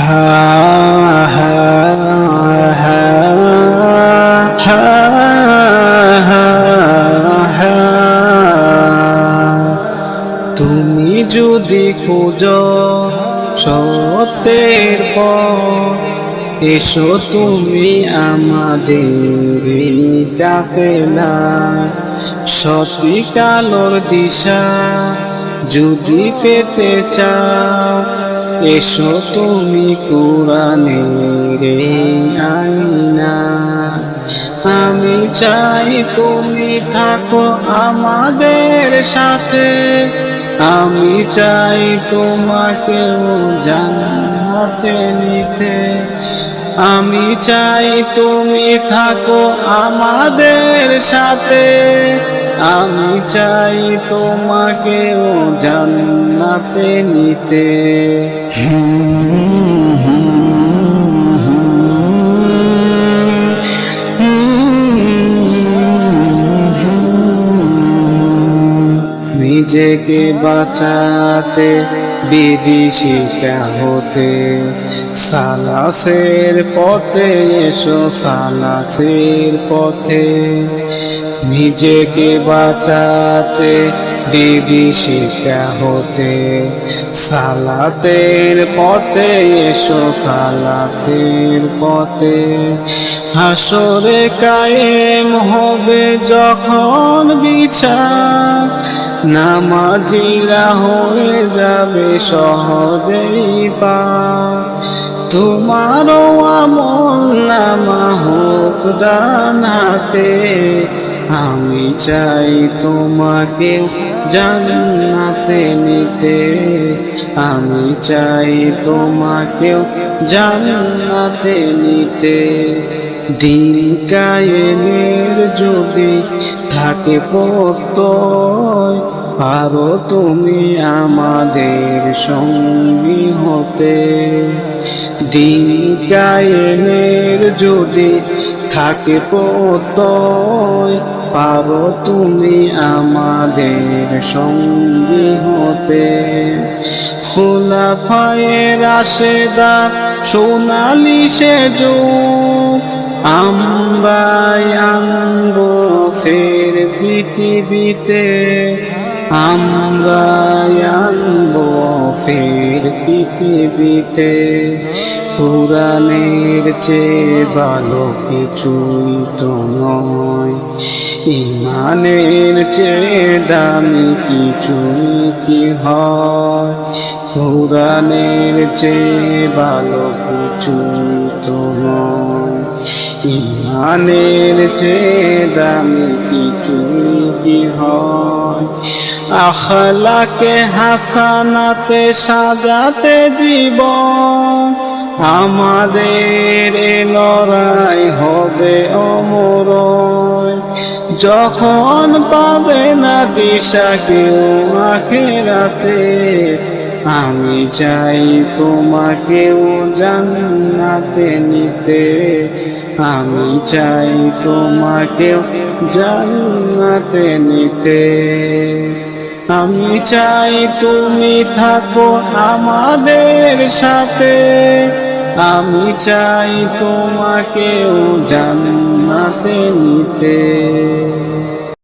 হা হা হা হা হা হা। তুমি যদি খোঁজো সত্যের পথ, এসো তুমি আমাদের কাফেলা। সত্যিকার আলোর দিশা যদি পেতে চাও, এসো তুমি কোরআনের আইনা। আমি চাই তুমি থাকো আমাদের সাথে, আমি চাই তোমাকেও জান্নাতে নিতে। আমি চাই তুমি থাকো আমাদের সাথে, আমি চাই তোমাকেও জান্নাতে নিতে। নিজেকে বাঁচাতে বিভীষিকা হতে, সালাসের পথে এসো সালাসের পথে। নিজেকে বাঁচাতে বিভীষিকা হতে, সালাতের পথে এসো সালাতের পথে। হাসরে কায়েম হবে যখন বিচার, নামাজিরা হয়ে যাবে সহজেই পার। তোমারও আমল নামা হোক ডান হাতে, আমি চাই তোমাকে জান্নাতে নিতে। আমি চাই তোমাকেও জান্নাতে নিতে। দিন কায়েমের যদি থাকে প্রত্যয়, পারো তুমি আমাদের সঙ্গী হতে। দিন কায়েমের যদি থাকে প্রত্যয়, পারো তুমি আমাদের সঙ্গী হতে। খুলাফায়ে রাশেদার সোনালি সে যুগ, আমরাই আনবো ফের পৃথিবীতে। আমরাই আনবো ফের পৃথিবীতে। কোরআনের চেয়ে ভালো কিছুই তো নয়, ঈমানের চেয়ে দামি কিছুই কি হয়। কোরআনের চেয়ে ভালো কিছুই তো নয়, ঈমানের চেয়ে দামি কিছুই কি হয়। আখলাকে হাসানাতে সাজাতে জীবন, আমাদের এ লড়াই হবে অমর। যখন পাবে না দিশা কেউ আখিরাতে, আমি চাই তোমাকেও জান্নাতে নিতে। আমি চাই তোমাকেও জান্নাতে নিতে। আমি চাই তুমি থাকো আমাদের সাথে, আমি চাই তোমাকেও জান্নাতে নিতে।